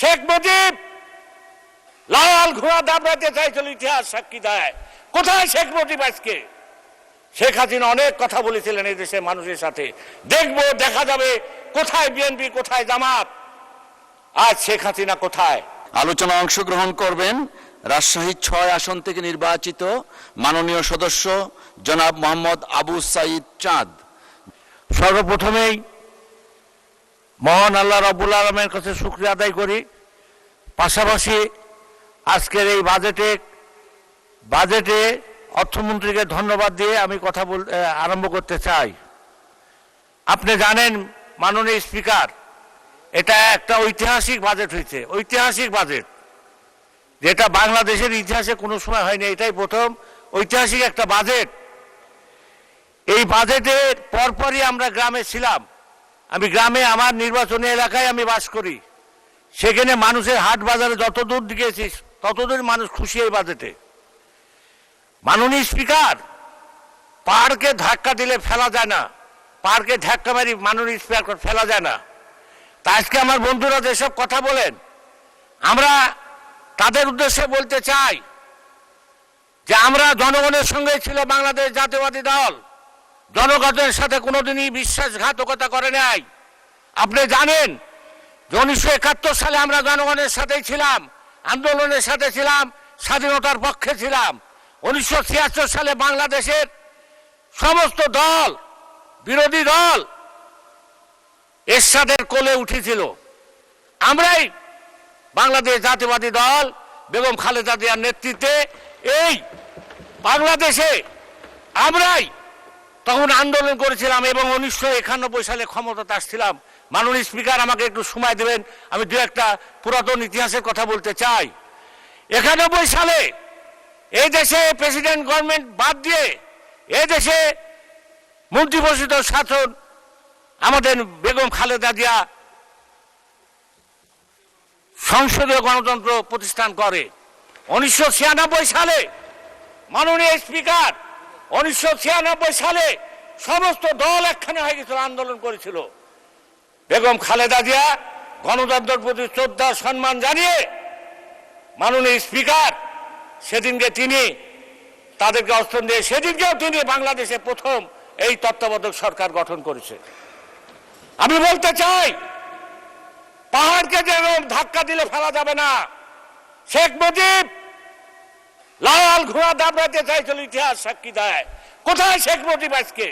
শেখ মুজিব লাল ঘোড়া দাবড়াতে চাইছিল, ইতিহাস সাক্ষী দেয়। কোথায় শেখ মুজিব আজকে? শেখ হাসিনা অনেক কথা বলেছিলেন এই দেশের মানুষের সাথে, দেখবো দেখা যাবে কোথায় বিএনপি, কোথায় জামাত। আজ শেখ হাসিনা কোথায়? আলোচনায় অংশগ্রহণ করবেন রাজশাহী ৬ আসন থেকে নির্বাচিত মাননীয় সদস্য জনাব মোহাম্মদ আবু সাইদ চাঁদ। সর্বপ্রথমেই মহান আল্লাহ রাব্বুল আলামিনের কাছে শুকরিয়া আদায় করি। পাশাপাশি আজকের এই বাজেটে অর্থমন্ত্রীকে ধন্যবাদ দিয়ে আমি কথা আরম্ভ করতে চাই। আপনি জানেন মাননীয় স্পিকার, এটা একটা ঐতিহাসিক বাজেট হয়েছে, ঐতিহাসিক বাজেট, যেটা বাংলাদেশের ইতিহাসে কোনো সময় হয়নি। এটাই প্রথম ঐতিহাসিক একটা বাজেট। এই বাজেটের পরপরই আমরা গ্রামে ছিলাম। আমি গ্রামে, আমার নির্বাচনী এলাকায় আমি বাস করি। সেখানে মানুষের হাট বাজারে যত দূর গিয়েছি ততদূর মানুষ খুশি এই বাজেটে। মাননীয় স্পিকার, পাহাড়কে ধাক্কা দিলে ফেলা যায় না, পাহাড়কে ধাক্কা মারি মাননীয় স্পিকার ফেলা যায় না। তা আজকে আমার বন্ধুরা যেসব কথা বলেন, আমরা তাদের উদ্দেশ্যে বলতে চাই যে আমরা জনগণের সঙ্গে ছিল বাংলাদেশ জাতীয়বাদী দল, জনগণের সাথে কোনোদিনই বিশ্বাসঘাতকতা করে নাই। আপনি জানেন যে 1971 সালে আমরা জনগণের সাথেই ছিলাম, আন্দোলনের সাথে ছিলাম, স্বাধীনতার পক্ষে ছিলাম। 1976 সালে বাংলাদেশের সমস্ত দল, বিরোধী দল এরশাদের কোলে উঠেছিল। আমরাই বাংলাদেশ জাতীয়বাদী দল বেগম খালেদা জিয়ার নেতৃত্বে এই বাংলাদেশে আমরাই তখন আন্দোলন করেছিলাম এবং 1991 সালে ক্ষমতাতে আসছিলাম। মাননীয় স্পিকার, আমাকে একটু সময় দেবেন, আমি দু একটা পুরাতন ইতিহাসের কথা বলতে চাই। 91 সালে এই দেশে প্রেসিডেন্ট গভর্নমেন্ট বাদ দিয়ে এই দেশে মন্ত্রিপরিষদ শাসন আমাদের বেগম খালেদা জিয়া সংসদীয় গণতন্ত্র প্রতিষ্ঠান করে। 1996 সালে মাননীয় স্পিকার, 1996 সালে সমস্ত দল একখানে হয়ে গেছিল, আন্দোলন করেছিল। বেগম খালেদা জিয়া গণতন্ত্রের প্রতি শ্রদ্ধা সম্মান জানিয়ে মাননীয় স্পিকার সেদিনকে তিনি তাদেরকে অস্ত্র দিয়ে সেদিনকেও তিনি বাংলাদেশে প্রথম এই তত্ত্বাবধায়ক সরকার গঠন করেছে। আমি বলতে চাই, পাহাড়কে যেরকম ধাক্কা দিলে ফেলা যাবে না। শেখ মুজিব লাল ঘোড়া দাবড়াতে চাইছিল, ইতিহাস সাক্ষী দেয়। কোথায় শেখ মুজিব আজকে?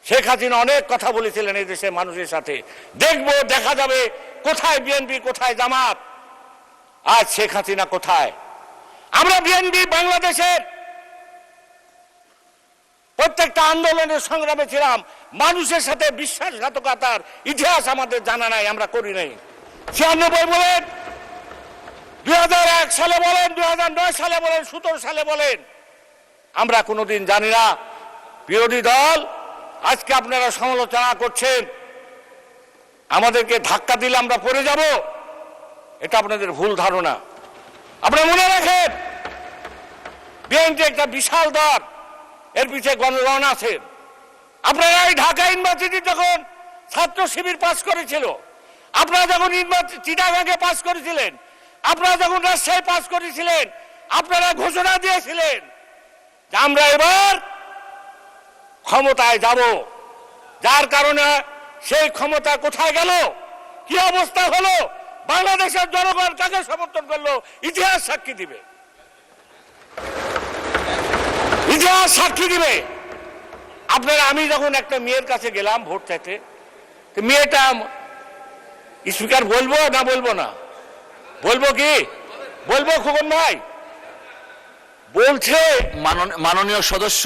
শেখ হাসিনা অনেক কথা বলেছিলেন এই দেশের মানুষের সাথে, দেখবো দেখা যাবে কোথায় বিএনপি, কোথায় জামাত। আজ শেখ হাসিনা কোথায়? আমরা বিএনপি বাংলাদেশের প্রত্যেকটা আন্দোলনের সংগ্রামে ছিলাম। মানুষের সাথে বিশ্বাসঘাতকতার ইতিহাস আমাদের জানা নাই, আমরা করি নাই। 96 বলেন, 2001 সালে বলেন, 2009 সালে বলেন, 17 সালে বলেন, আমরা কোনোদিন জানি না। বিরোধী দল আজকে আপনারা সমালোচনা করছেন, আমাদেরকে ধাক্কা দিলে আমরা পড়ে যাব, এটা আপনাদের ভুল ধারণা। আপনারা মনে রাখেন, বিএনপি একটা বিশাল দল, এর পিছিয়ে গণগণ আছে। আপনারা এই ঢাকা ইউনিভার্সিটি যখন ছাত্র শিবির পাস করেছিল, আপনারা যখন চিটাগাঙ্গে পাস করেছিলেন, আপনারা যখন রাজশাহী পাস করেছিলেন, আপনারা ঘোষণা দিয়েছিলেন যে আমরা এবার ক্ষমতায় যাব। যার কারণে সেই ক্ষমতা কোথায় গেল, কি অবস্থা হলো, বাংলাদেশের জনগণ কাকে সমর্থন করলো, ইতিহাস সাক্ষী দিবে, ইতিহাস সাক্ষী দিবে। আপনারা, আমি যখন একটা মেয়ের কাছে গেলাম ভোট চাইতে, মেয়েটা, স্পিকার বলবো না বলবো না? বলবো কি বলবো? খোকন ভাই বলছে, মাননীয় সদস্য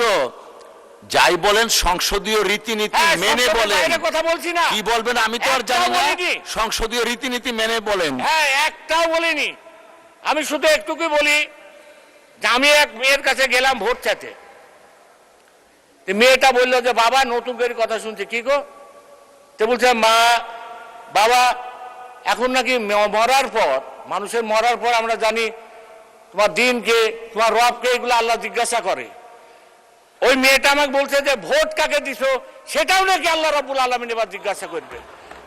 যাই বলেন সংসদীয় রীতিনীতি মেনে বলেন। কথা বলছি না, কি বলবেন আমি তো আর জানি না। সংসদীয় রীতিনীতি মেনে বলেন। হ্যাঁ, একটাও বলিনি। আমি শুধু একটুকুই বলি যে আমি এক মেয়ের কাছে গেলাম ভোট চাইতে। মেয়েটা বললো যে বাবা, নতুন করে কথা শুনছি। কি গো? তো বলছে, মা বাবা এখন নাকি মরার পর, মানুষের মরার পর আমরা জানি তোমার দিনকে, তোমার রবকে, এগুলো আল্লাহ জিজ্ঞাসা করে। ওই মেয়েটা আমাকে বলছে যে ভোট কাকে দিছো সেটাও নাকি আল্লাহ রাব্বুল আলামিন এবার জিজ্ঞাসা করবে।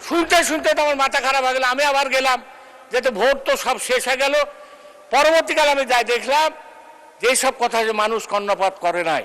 শুনতে শুনতে তো আমার মাথা খারাপ হয়ে গেল। আমি আবার গেলাম, যাতে ভোট তো সব শেষ হয়ে গেল। পরবর্তীকালে আমি যাই দেখলাম যে সব কথা যে মানুষ কর্ণপাত করে নাই।